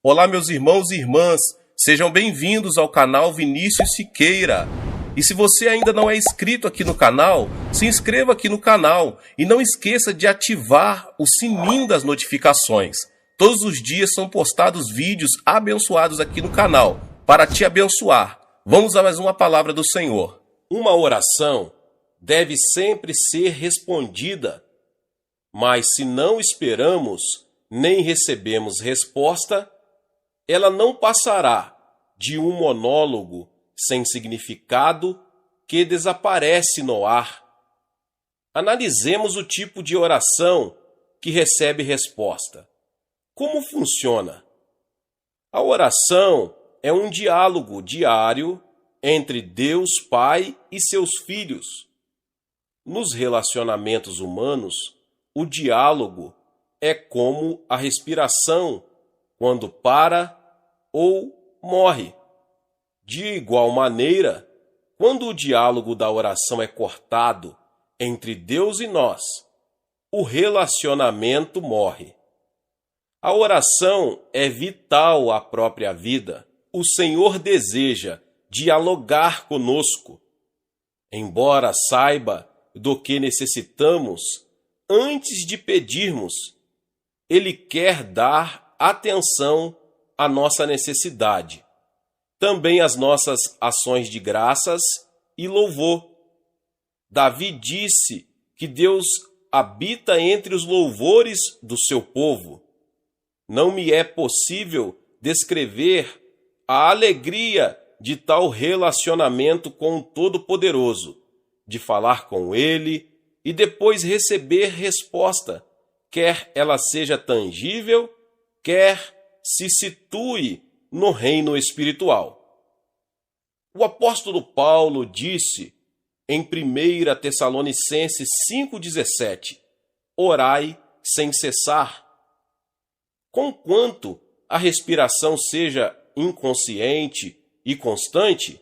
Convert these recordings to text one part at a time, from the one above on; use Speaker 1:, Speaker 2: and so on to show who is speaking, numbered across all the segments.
Speaker 1: Olá, meus irmãos e irmãs, sejam bem-vindos ao canal Vinícius Siqueira. E se você ainda não é inscrito aqui no canal, se inscreva aqui no canal e não esqueça de ativar o sininho das notificações. Todos os dias são postados vídeos abençoados aqui no canal para te abençoar. Vamos a mais uma palavra do Senhor. Uma oração deve sempre ser respondida, mas se não esperamos nem recebemos resposta, ela não passará de um monólogo sem significado que desaparece no ar. Analisemos o tipo de oração que recebe resposta. Como funciona? A oração é um diálogo diário entre Deus Pai e seus filhos. Nos relacionamentos humanos, o diálogo é como a respiração quando para ou morre. De igual maneira, quando o diálogo da oração é cortado entre Deus e nós, o relacionamento morre. A oração é vital à própria vida. O Senhor deseja dialogar conosco. Embora saiba do que necessitamos antes de pedirmos, Ele quer dar atenção à nossa necessidade, também às nossas ações de graças e louvor. Davi disse que Deus habita entre os louvores do seu povo. Não me é possível descrever a alegria de tal relacionamento com o Todo-Poderoso, de falar com Ele e depois receber resposta, quer ela seja tangível, quer se situe no reino espiritual. O apóstolo Paulo disse em 1 Tessalonicenses 5,17: orai sem cessar. Conquanto a respiração seja inconsciente e constante,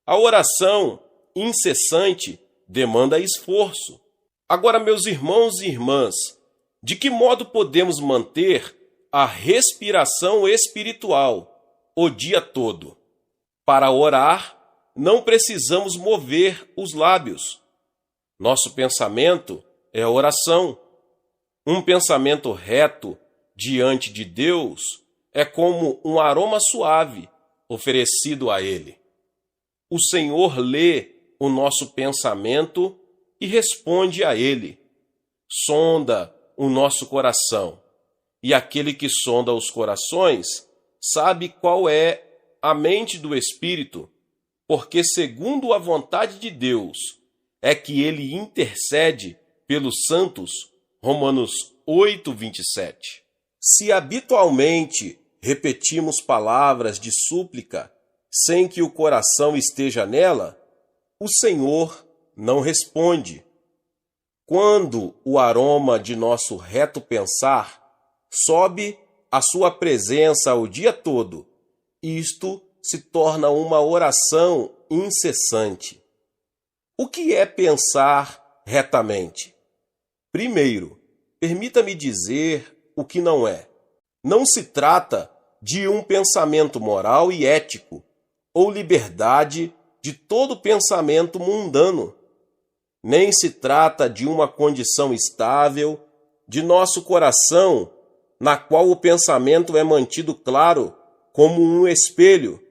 Speaker 1: a oração incessante demanda esforço. Agora, meus irmãos e irmãs, de que modo podemos manter a respiração espiritual o dia todo? Para orar, não precisamos mover os lábios. Nosso pensamento é oração. Um pensamento reto diante de Deus é como um aroma suave oferecido a Ele. O Senhor lê o nosso pensamento e responde a Ele. Sonda o nosso coração. E aquele que sonda os corações sabe qual é a mente do Espírito, porque segundo a vontade de Deus é que Ele intercede pelos santos. Romanos 8:27. Se habitualmente repetimos palavras de súplica sem que o coração esteja nela, o Senhor não responde. Quando o aroma de nosso reto pensar sobe à sua presença o dia todo, isto se torna uma oração incessante. O que é pensar retamente? Primeiro, permita-me dizer o que não é. Não se trata de um pensamento moral e ético, ou liberdade de todo pensamento mundano. Nem se trata de uma condição estável de nosso coração, na qual o pensamento é mantido claro como um espelho.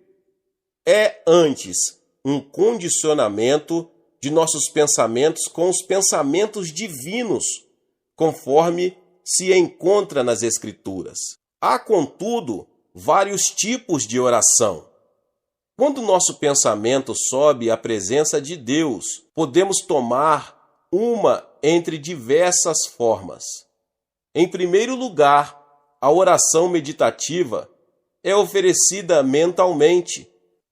Speaker 1: É antes um condicionamento de nossos pensamentos com os pensamentos divinos, conforme se encontra nas Escrituras. Há, contudo, vários tipos de oração. Quando nosso pensamento sobe à presença de Deus, podemos tomar uma entre diversas formas. Em primeiro lugar, a oração meditativa é oferecida mentalmente,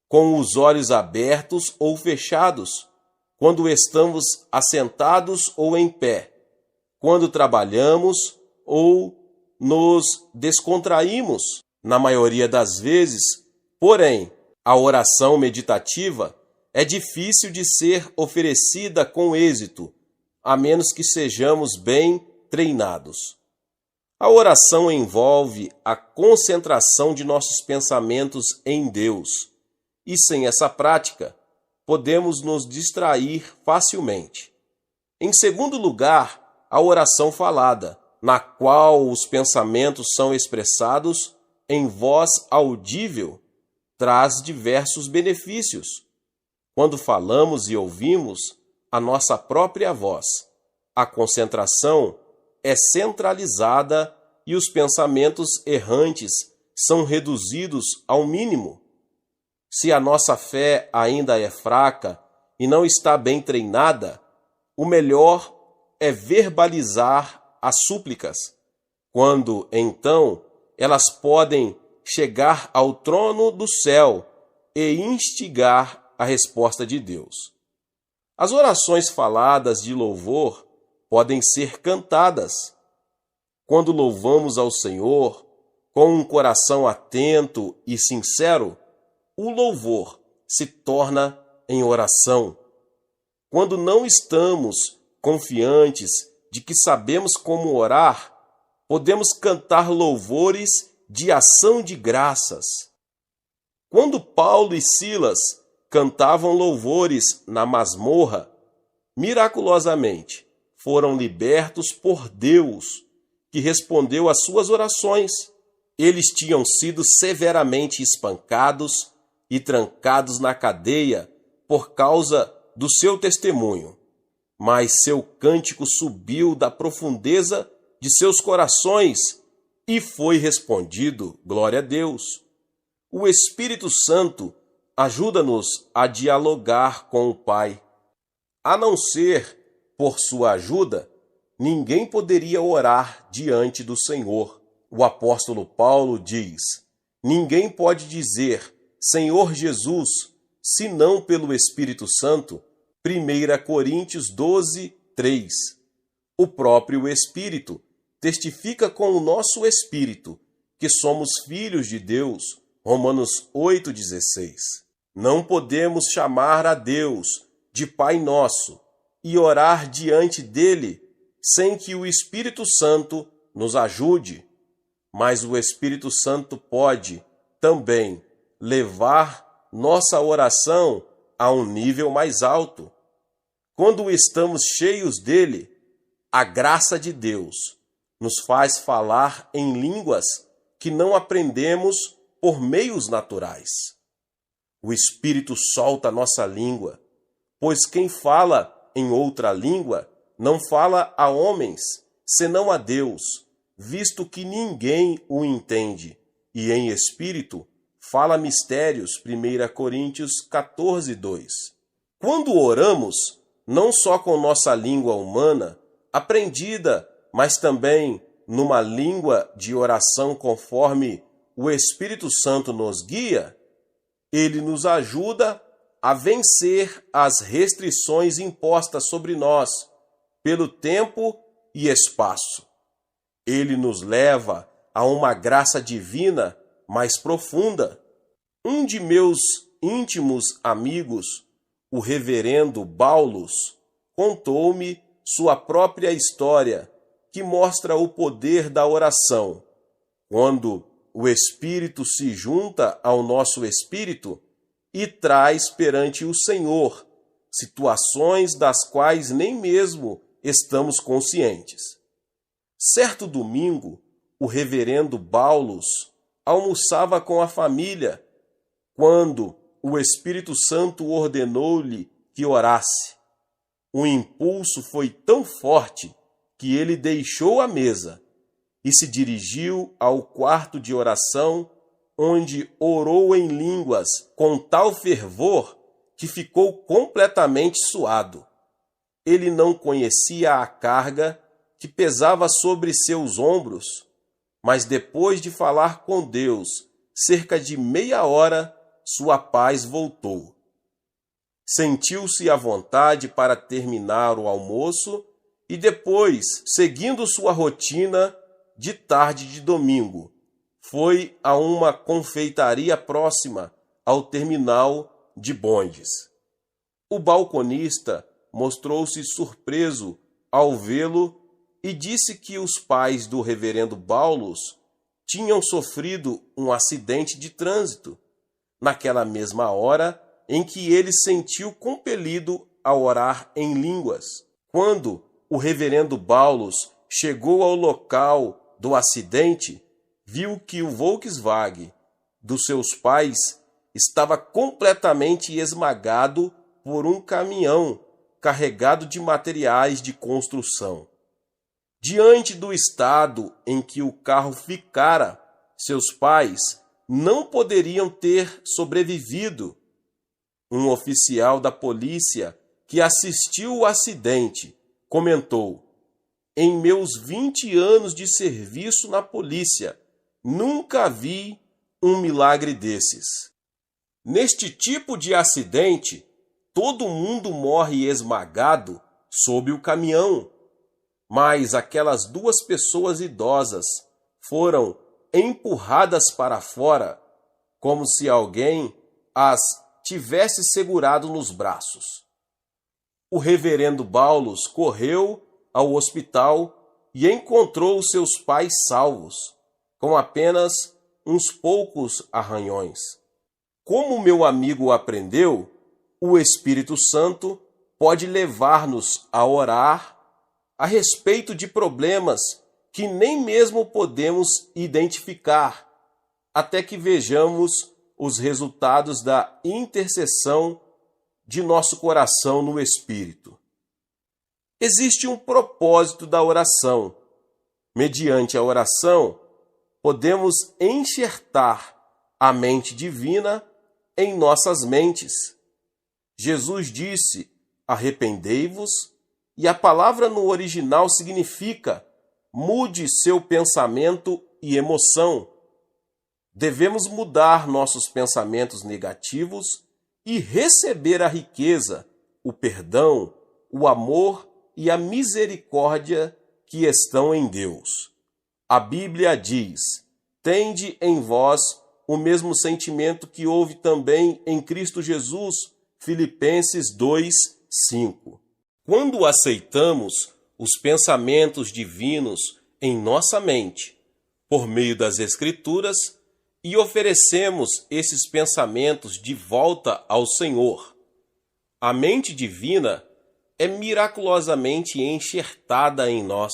Speaker 1: com os olhos abertos ou fechados, quando estamos assentados ou em pé, quando trabalhamos ou nos descontraímos. Na maioria das vezes, porém, a oração meditativa é difícil de ser oferecida com êxito, a menos que sejamos bem treinados. A oração envolve a concentração de nossos pensamentos em Deus, e sem essa prática, podemos nos distrair facilmente. Em segundo lugar, a oração falada, na qual os pensamentos são expressados em voz audível, traz diversos benefícios. Quando falamos e ouvimos a nossa própria voz, a concentração é centralizada e os pensamentos errantes são reduzidos ao mínimo. Se a nossa fé ainda é fraca e não está bem treinada, o melhor é verbalizar as súplicas, quando, então, elas podem chegar ao trono do céu e instigar a resposta de Deus. As orações faladas de louvor podem ser cantadas. Quando louvamos ao Senhor com um coração atento e sincero, o louvor se torna em oração. Quando não estamos confiantes de que sabemos como orar, podemos cantar louvores de ação de graças. Quando Paulo e Silas cantavam louvores na masmorra, miraculosamente foram libertos por Deus, que respondeu às suas orações. Eles tinham sido severamente espancados e trancados na cadeia por causa do seu testemunho, mas seu cântico subiu da profundeza de seus corações e foi respondido, glória a Deus. O Espírito Santo ajuda-nos a dialogar com o Pai. A não ser por sua ajuda, ninguém poderia orar diante do Senhor. O apóstolo Paulo diz: ninguém pode dizer Senhor Jesus, senão pelo Espírito Santo. 1 Coríntios 12, 3. O próprio Espírito testifica com o nosso espírito que somos filhos de Deus. Romanos 8,16. Não podemos chamar a Deus de Pai Nosso e orar diante dele sem que o Espírito Santo nos ajude. Mas o Espírito Santo pode também levar nossa oração a um nível mais alto. Quando estamos cheios dele, a graça de Deus nos faz falar em línguas que não aprendemos por meios naturais. O Espírito solta nossa língua, pois quem fala em outra língua não fala a homens, senão a Deus, visto que ninguém o entende, e em espírito fala mistérios. 1 Coríntios 14, 2. Quando oramos, não só com nossa língua humana, aprendida, mas também numa língua de oração conforme o Espírito Santo nos guia, ele nos ajuda a vencer as restrições impostas sobre nós pelo tempo e espaço. Ele nos leva a uma graça divina mais profunda. Um de meus íntimos amigos, o reverendo Baulus, contou-me sua própria história, que mostra o poder da oração. Quando o Espírito se junta ao nosso espírito e traz perante o Senhor situações das quais nem mesmo estamos conscientes. Certo domingo, o reverendo Baulus almoçava com a família quando o Espírito Santo ordenou-lhe que orasse. O impulso foi tão forte que ele deixou a mesa e se dirigiu ao quarto de oração, onde orou em línguas com tal fervor que ficou completamente suado. Ele não conhecia a carga que pesava sobre seus ombros, mas depois de falar com Deus cerca de meia hora, sua paz voltou. Sentiu-se à vontade para terminar o almoço e depois, seguindo sua rotina de tarde de domingo, foi a uma confeitaria próxima ao terminal de bondes. O balconista mostrou-se surpreso ao vê-lo e disse que os pais do reverendo Baulos tinham sofrido um acidente de trânsito, naquela mesma hora em que ele sentiu compelido a orar em línguas. Quando o reverendo Baulos chegou ao local do acidente, viu que o Volkswagen dos seus pais estava completamente esmagado por um caminhão carregado de materiais de construção. Diante do estado em que o carro ficara, seus pais não poderiam ter sobrevivido. Um oficial da polícia que assistiu o acidente comentou: "Em meus 20 anos de serviço na polícia, nunca vi um milagre desses." Neste tipo de acidente, todo mundo morre esmagado sob o caminhão, mas aquelas duas pessoas idosas foram empurradas para fora, como se alguém as tivesse segurado nos braços. O reverendo Baulos correu ao hospital e encontrou seus pais salvos, com apenas uns poucos arranhões. Como meu amigo aprendeu, o Espírito Santo pode levar-nos a orar a respeito de problemas que nem mesmo podemos identificar, até que vejamos os resultados da intercessão de nosso coração no Espírito. Existe um propósito da oração. Mediante a oração, podemos enxertar a mente divina em nossas mentes. Jesus disse: "Arrependei-vos", e a palavra no original significa: mude seu pensamento e emoção. Devemos mudar nossos pensamentos negativos e receber a riqueza, o perdão, o amor e a misericórdia que estão em Deus. A Bíblia diz: "Tende em vós o mesmo sentimento que houve também em Cristo Jesus", Filipenses 2:5. Quando aceitamos os pensamentos divinos em nossa mente, por meio das Escrituras, e oferecemos esses pensamentos de volta ao Senhor, a mente divina é miraculosamente enxertada em nós.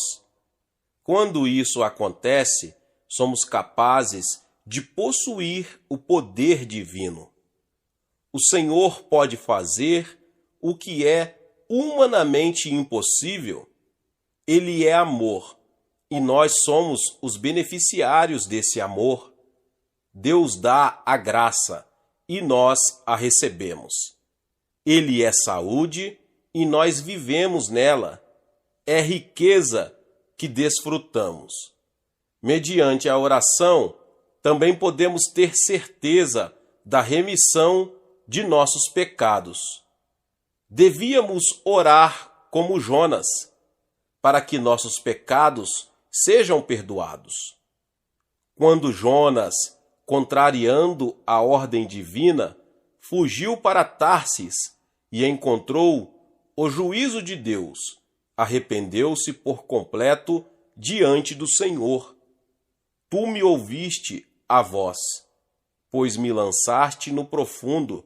Speaker 1: Quando isso acontece, somos capazes de possuir o poder divino. O Senhor pode fazer o que é humanamente impossível. Ele é amor, e nós somos os beneficiários desse amor. Deus dá a graça, e nós a recebemos. Ele é saúde, e nós vivemos nela. É riqueza que desfrutamos. Mediante a oração, também podemos ter certeza da remissão de nossos pecados. Devíamos orar como Jonas, para que nossos pecados sejam perdoados. Quando Jonas, contrariando a ordem divina, fugiu para Tarsis e encontrou o juízo de Deus, arrependeu-se por completo diante do Senhor. Tu me ouviste a voz, pois me lançaste no profundo,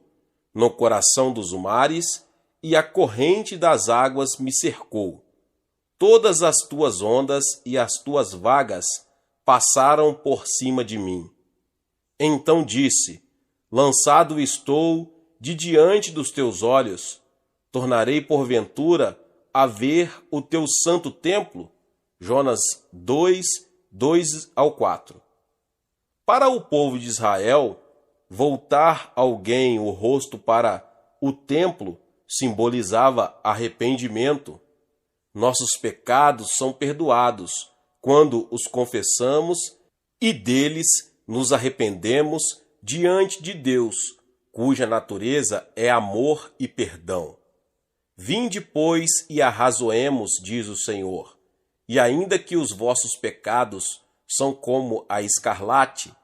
Speaker 1: no coração dos mares, e a corrente das águas me cercou. Todas as tuas ondas e as tuas vagas passaram por cima de mim. Então disse: lançado estou de diante dos teus olhos. Tornarei porventura a ver o teu santo templo. Jonas 2:2-4. Para o povo de Israel, voltar alguém o rosto para o templo simbolizava arrependimento. Nossos pecados são perdoados quando os confessamos e deles nos arrependemos diante de Deus, cuja natureza é amor e perdão. Vinde, pois, e arrazoemos, diz o Senhor, e ainda que os vossos pecados são como a escarlate,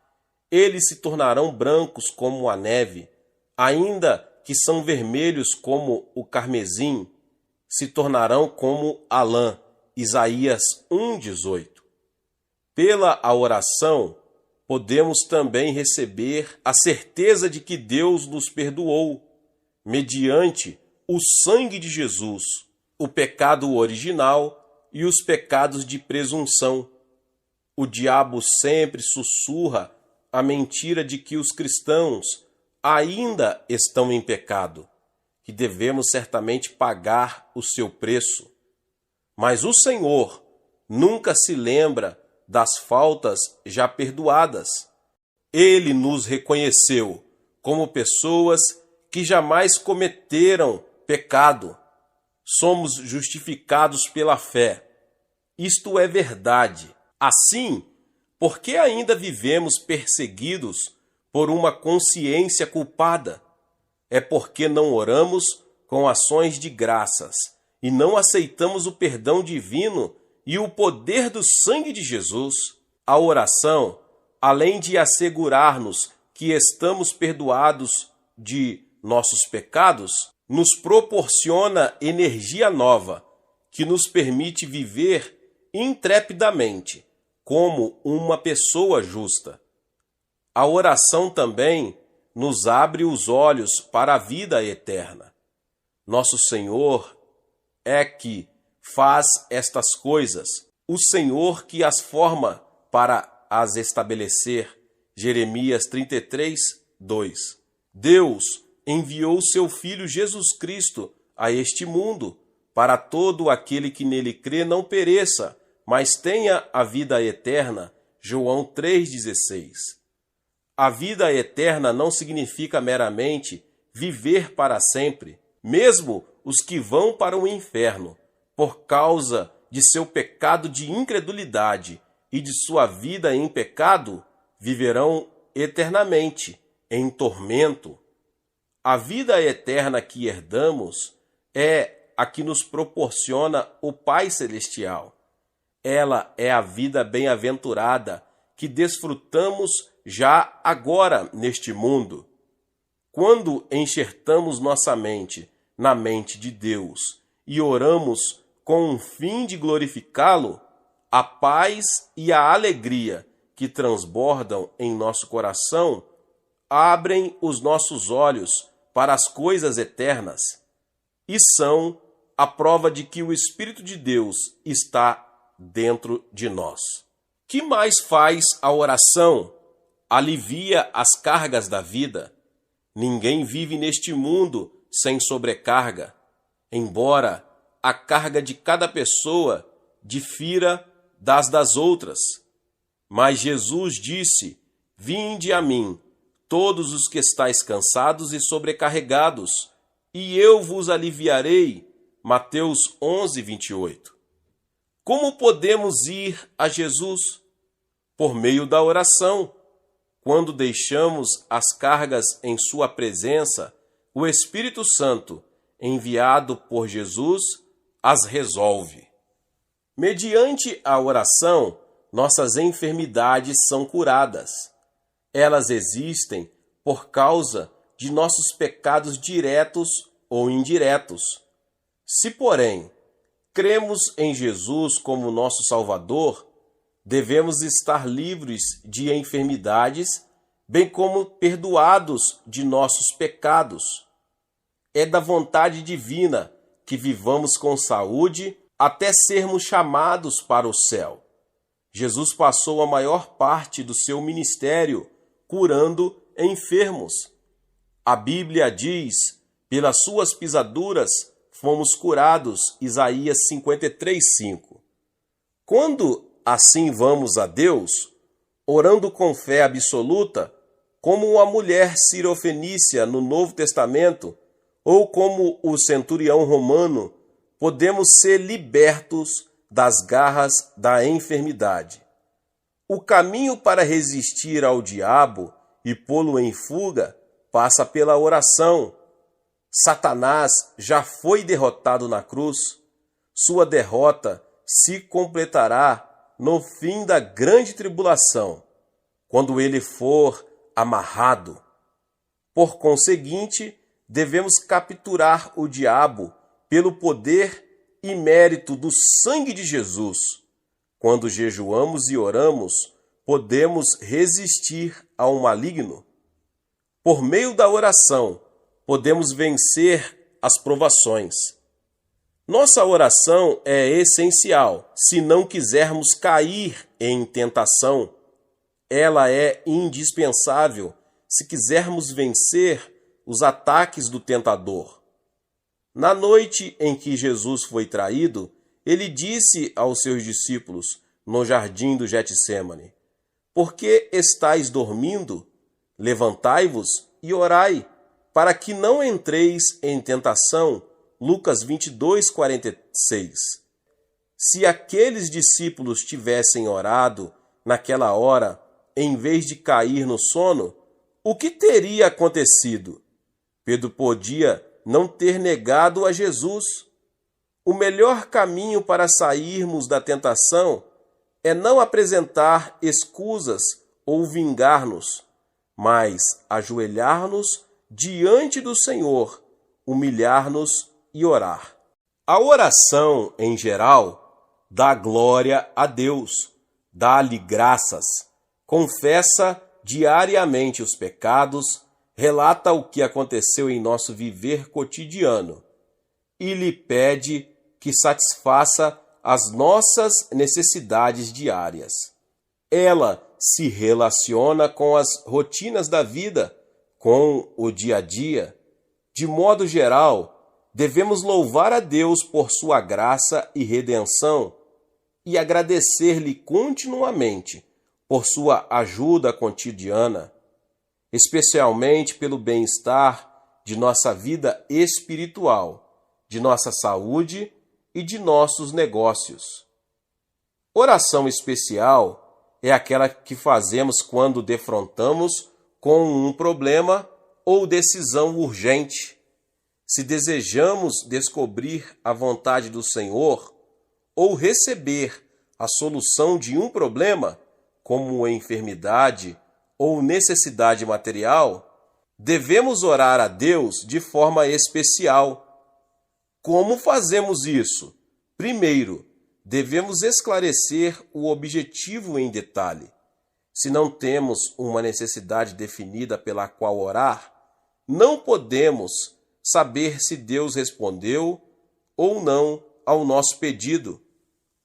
Speaker 1: eles se tornarão brancos como a neve, ainda que são vermelhos como o carmesim, se tornarão como a lã, Isaías 1,18. Pela a oração, podemos também receber a certeza de que Deus nos perdoou, mediante o sangue de Jesus, o pecado original e os pecados de presunção. O diabo sempre sussurra a mentira de que os cristãos ainda estão em pecado, que devemos certamente pagar o seu preço. Mas o Senhor nunca se lembra das faltas já perdoadas. Ele nos reconheceu como pessoas que jamais cometeram pecado. Somos justificados pela fé. Isto é verdade. Assim, por que ainda vivemos perseguidos por uma consciência culpada? É porque não oramos com ações de graças e não aceitamos o perdão divino e o poder do sangue de Jesus. A oração, além de assegurar-nos que estamos perdoados de nossos pecados, nos proporciona energia nova que nos permite viver intrepidamente como uma pessoa justa. A oração também nos abre os olhos para a vida eterna. Nosso Senhor é que faz estas coisas, o Senhor que as forma para as estabelecer. Jeremias 33, 2. Deus enviou seu Filho Jesus Cristo a este mundo para todo aquele que nele crê não pereça, mas tenha a vida eterna. João 3,16. A vida eterna não significa meramente viver para sempre. Mesmo os que vão para o inferno, por causa de seu pecado de incredulidade e de sua vida em pecado, viverão eternamente em tormento. A vida eterna que herdamos é a que nos proporciona o Pai Celestial. Ela é a vida bem-aventurada que desfrutamos já agora neste mundo. Quando enxertamos nossa mente na mente de Deus e oramos com o fim de glorificá-lo, a paz e a alegria que transbordam em nosso coração abrem os nossos olhos para as coisas eternas e são a prova de que o Espírito de Deus está dentro de nós. Que mais faz a oração? Alivia as cargas da vida. Ninguém vive neste mundo sem sobrecarga, embora a carga de cada pessoa difira das outras. Mas Jesus disse: Vinde a mim, todos os que estáis cansados e sobrecarregados, e eu vos aliviarei. Mateus 11, 28. Como podemos ir a Jesus? Por meio da oração. Quando deixamos as cargas em sua presença, o Espírito Santo, enviado por Jesus, as resolve. Mediante a oração, nossas enfermidades são curadas. Elas existem por causa de nossos pecados diretos ou indiretos. Se, porém, cremos em Jesus como nosso Salvador, devemos estar livres de enfermidades, bem como perdoados de nossos pecados. É da vontade divina que vivamos com saúde até sermos chamados para o céu. Jesus passou a maior parte do seu ministério curando enfermos. A Bíblia diz: pelas suas pisaduras fomos curados. Isaías 53:5. Quando assim vamos a Deus, orando com fé absoluta, como a mulher sirofenícia no Novo Testamento, ou como o centurião romano, podemos ser libertos das garras da enfermidade. O caminho para resistir ao diabo e pô-lo em fuga passa pela oração. Satanás já foi derrotado na cruz. Sua derrota se completará no fim da grande tribulação, quando ele for amarrado. Por conseguinte, devemos capturar o diabo pelo poder e mérito do sangue de Jesus, quando jejuamos e oramos, podemos resistir ao maligno. Por meio da oração, podemos vencer as provações. Nossa oração é essencial se não quisermos cair em tentação. Ela é indispensável se quisermos vencer os ataques do tentador. Na noite em que Jesus foi traído, ele disse aos seus discípulos no jardim do Getsêmani: "Por que estáis dormindo? Levantai-vos e orai, para que não entreis em tentação." Lucas 22:46. Se aqueles discípulos tivessem orado naquela hora, em vez de cair no sono, o que teria acontecido? Pedro podia não ter negado a Jesus. O melhor caminho para sairmos da tentação é não apresentar escusas ou vingar-nos, mas ajoelhar-nos diante do Senhor, humilhar-nos e orar. A oração, em geral, dá glória a Deus, dá-lhe graças, confessa diariamente os pecados, relata o que aconteceu em nosso viver cotidiano e lhe pede que satisfaça as nossas necessidades diárias. Ela se relaciona com as rotinas da vida, com o dia a dia. De modo geral, devemos louvar a Deus por sua graça e redenção e agradecer-lhe continuamente por sua ajuda cotidiana, especialmente pelo bem-estar de nossa vida espiritual, de nossa saúde e de nossos negócios. Oração especial é aquela que fazemos quando defrontamos com um problema ou decisão urgente. Se desejamos descobrir a vontade do Senhor ou receber a solução de um problema, como enfermidade ou necessidade material, devemos orar a Deus de forma especial. Como fazemos isso? Primeiro, devemos esclarecer o objetivo em detalhe. Se não temos uma necessidade definida pela qual orar, não podemos saber se Deus respondeu ou não ao nosso pedido.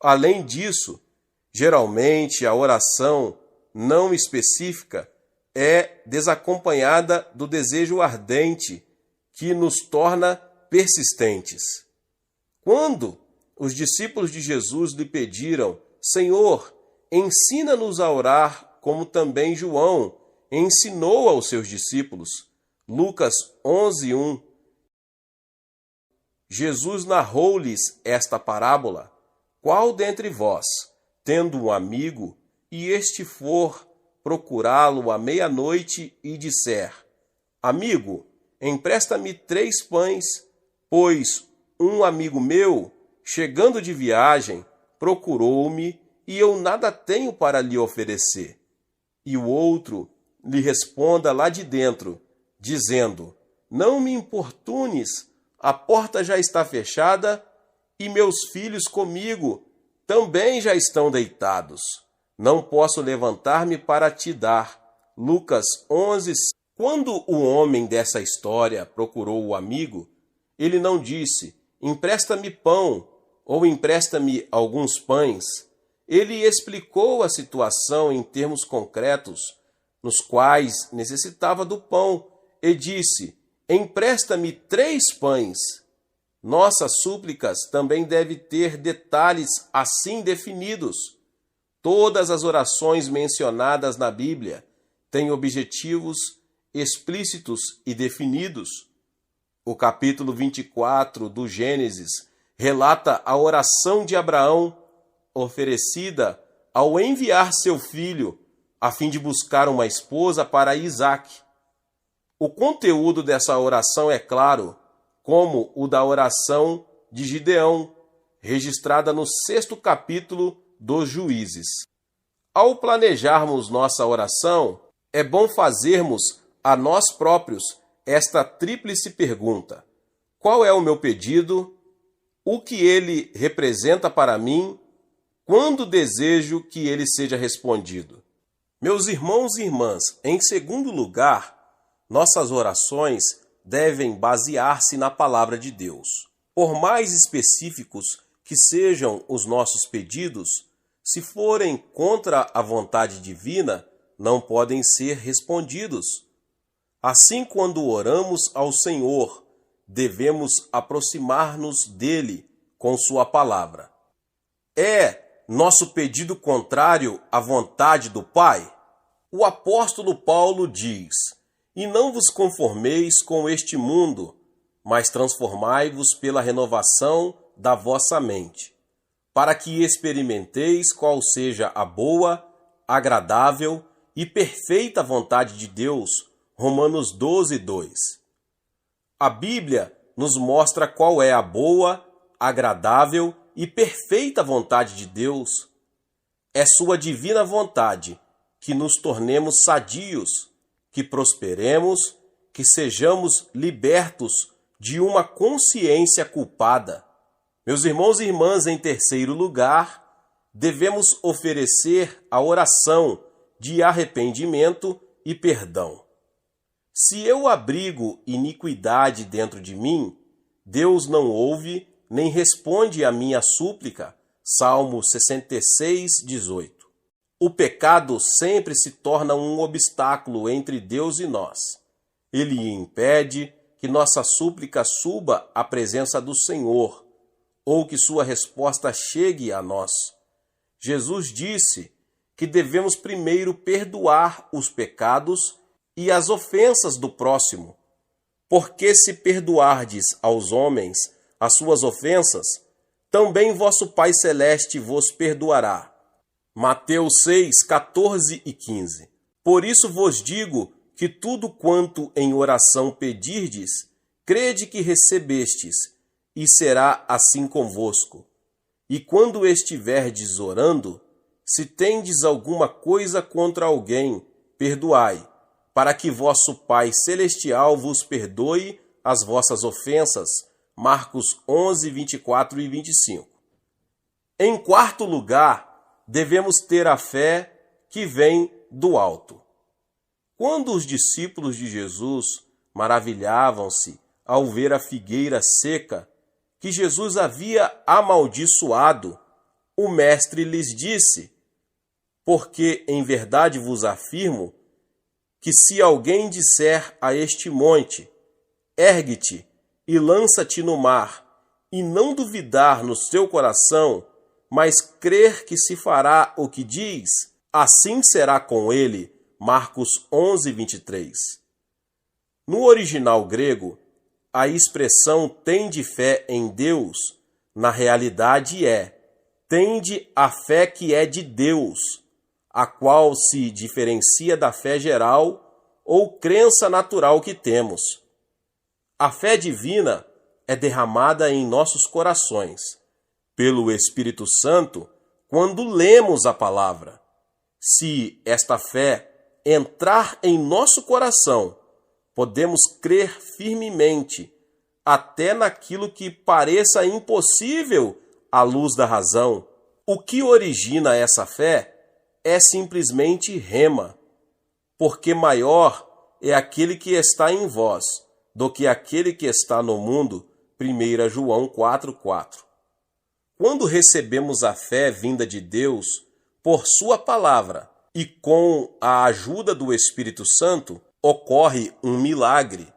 Speaker 1: Além disso, geralmente a oração não específica é desacompanhada do desejo ardente que nos torna persistentes. Quando os discípulos de Jesus lhe pediram: "Senhor, ensina-nos a orar como também João ensinou aos seus discípulos." Lucas 11:1. Jesus narrou-lhes esta parábola: "Qual dentre vós, tendo um amigo, e este for procurá-lo à meia-noite e disser: Amigo, empresta-me 3 pães, pois um amigo meu, chegando de viagem, procurou-me e eu nada tenho para lhe oferecer. E o outro lhe responda lá de dentro, dizendo: Não me importunes, a porta já está fechada e meus filhos comigo também já estão deitados. Não posso levantar-me para te dar." Lucas 11. Quando o homem dessa história procurou o amigo, ele não disse: "Empresta-me pão" ou "Empresta-me alguns pães." Ele explicou a situação em termos concretos, nos quais necessitava do pão, e disse: "Empresta-me 3 pães." Nossas súplicas também devem ter detalhes assim definidos. Todas as orações mencionadas na Bíblia têm objetivos explícitos e definidos. O capítulo 24 do Gênesis relata a oração de Abraão, oferecida ao enviar seu filho a fim de buscar uma esposa para Isaque. O conteúdo dessa oração é claro, como o da oração de Gideão, registrada no 6º capítulo dos Juízes. Ao planejarmos nossa oração, é bom fazermos a nós próprios esta tríplice pergunta: qual é o meu pedido? o que ele representa para mim, quando desejo que ele seja respondido. Meus irmãos e irmãs, em segundo lugar, nossas orações devem basear-se na palavra de Deus. Por mais específicos que sejam os nossos pedidos, se forem contra a vontade divina, não podem ser respondidos. Assim, quando oramos ao Senhor, devemos aproximar-nos dele com sua palavra. É nosso pedido contrário à vontade do Pai? O apóstolo Paulo diz: "E não vos conformeis com este mundo, mas transformai-vos pela renovação da vossa mente, para que experimenteis qual seja a boa, agradável e perfeita vontade de Deus." Romanos 12, 2. A Bíblia nos mostra qual é a boa, agradável e perfeita vontade de Deus. É sua divina vontade que nos tornemos sadios, que prosperemos, que sejamos libertos de uma consciência culpada. Meus irmãos e irmãs, em terceiro lugar, devemos oferecer a oração de arrependimento e perdão. Se eu abrigo iniquidade dentro de mim, Deus não ouve nem responde à minha súplica. Salmo 66, 18. O pecado sempre se torna um obstáculo entre Deus e nós. Ele impede que nossa súplica suba à presença do Senhor, ou que sua resposta chegue a nós. Jesus disse que devemos primeiro perdoar os pecados e as ofensas do próximo, porque se perdoardes aos homens as suas ofensas, também vosso Pai Celeste vos perdoará. Mateus 6, 14 e 15. Por isso vos digo que tudo quanto em oração pedirdes, crede que recebestes, e será assim convosco. E quando estiverdes orando, se tendes alguma coisa contra alguém, perdoai, para que vosso Pai Celestial vos perdoe as vossas ofensas. Marcos 11, 24 e 25. Em quarto lugar, devemos ter a fé que vem do alto. Quando os discípulos de Jesus maravilhavam-se ao ver a figueira seca que Jesus havia amaldiçoado, o mestre lhes disse: "Porque em verdade vos afirmo que se alguém disser a este monte, ergue-te e lança-te no mar, e não duvidar no seu coração, mas crer que se fará o que diz, assim será com ele." Marcos 11, 23. No original grego, a expressão "tende fé em Deus", na realidade tende a fé que é de Deus, a qual se diferencia da fé geral ou crença natural que temos. A fé divina é derramada em nossos corações, pelo Espírito Santo, quando lemos a palavra. Se esta fé entrar em nosso coração, podemos crer firmemente, até naquilo que pareça impossível à luz da razão. O que origina essa fé é simplesmente rema, porque maior é aquele que está em vós do que aquele que está no mundo. 1 João 4,4. Quando recebemos a fé vinda de Deus por sua palavra e com a ajuda do Espírito Santo, ocorre um milagre.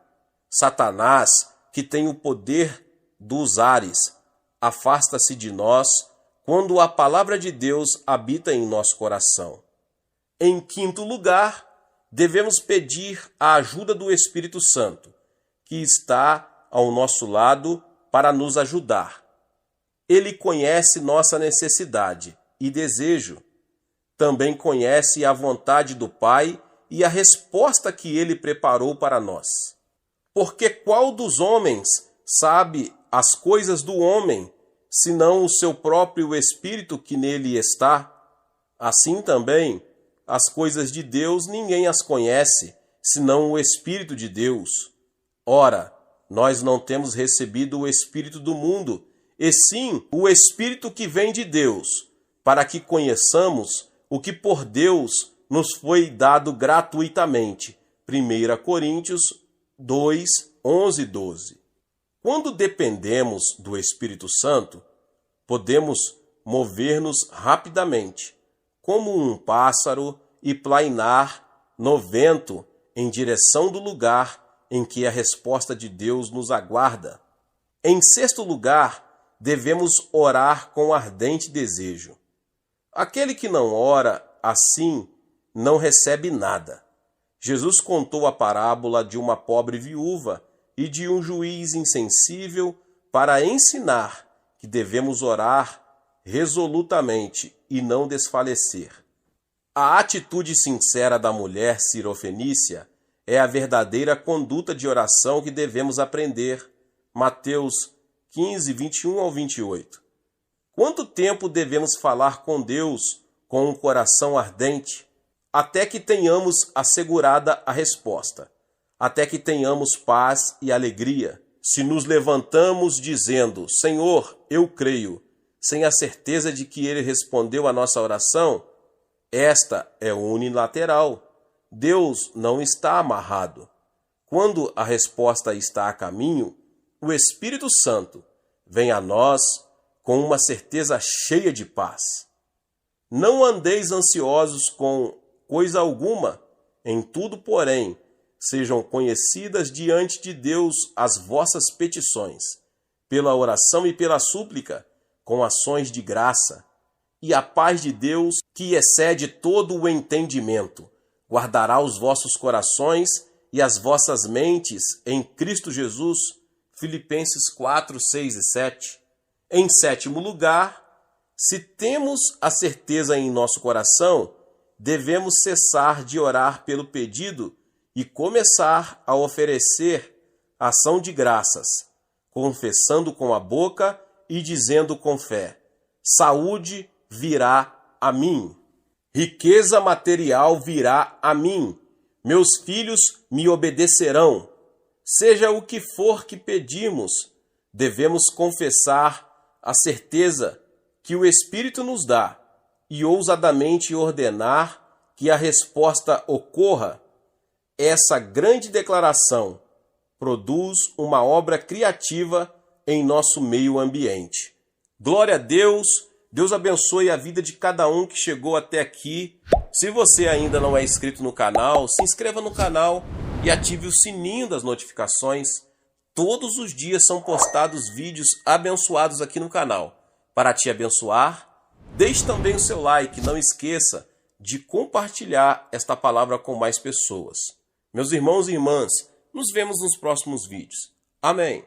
Speaker 1: Satanás, que tem o poder dos ares, afasta-se de nós quando a palavra de Deus habita em nosso coração. Em quinto lugar, devemos pedir a ajuda do Espírito Santo, que está ao nosso lado para nos ajudar. Ele conhece nossa necessidade e desejo. Também conhece a vontade do Pai e a resposta que ele preparou para nós. Porque qual dos homens sabe as coisas do homem, senão o seu próprio espírito que nele está? Assim também, as coisas de Deus ninguém as conhece, senão o Espírito de Deus. Ora, nós não temos recebido o Espírito do mundo, e sim o Espírito que vem de Deus, para que conheçamos o que por Deus nos foi dado gratuitamente. 1 Coríntios 2, 11 e 12. Quando dependemos do Espírito Santo, podemos mover-nos rapidamente, como um pássaro, e plainar no vento em direção do lugar em que a resposta de Deus nos aguarda. Em sexto lugar, devemos orar com ardente desejo. Aquele que não ora assim não recebe nada. Jesus contou a parábola de uma pobre viúva e de um juiz insensível para ensinar que devemos orar resolutamente e não desfalecer. A atitude sincera da mulher sirofenícia é a verdadeira conduta de oração que devemos aprender. Mateus 15, 21 ao 28. Quanto tempo devemos falar com Deus com um coração ardente? Até que tenhamos assegurada a resposta, até que tenhamos paz e alegria. Se nos levantamos dizendo, Senhor, eu creio, sem a certeza de que Ele respondeu a nossa oração, esta é unilateral. Deus não está amarrado. Quando a resposta está a caminho, o Espírito Santo vem a nós com uma certeza cheia de paz. Não andeis ansiosos com coisa alguma, em tudo, porém, sejam conhecidas diante de Deus as vossas petições, pela oração e pela súplica, com ações de graça. E a paz de Deus, que excede todo o entendimento, guardará os vossos corações e as vossas mentes em Cristo Jesus. Filipenses 4, 6 e 7. Em sétimo lugar, se temos a certeza em nosso coração, devemos cessar de orar pelo pedido e começar a oferecer ação de graças, confessando com a boca e dizendo com fé: saúde virá a mim, riqueza material virá a mim, meus filhos me obedecerão. Seja o que for que pedimos, devemos confessar a certeza que o Espírito nos dá e ousadamente ordenar que a resposta ocorra. Essa grande declaração produz uma obra criativa em nosso meio ambiente. Glória a Deus! Deus abençoe a vida de cada um que chegou até aqui. Se você ainda não é inscrito no canal, se inscreva no canal e ative o sininho das notificações. Todos os dias são postados vídeos abençoados aqui no canal. Para te abençoar, deixe também o seu like. Não esqueça de compartilhar esta palavra com mais pessoas. Meus irmãos e irmãs, nos vemos nos próximos vídeos. Amém.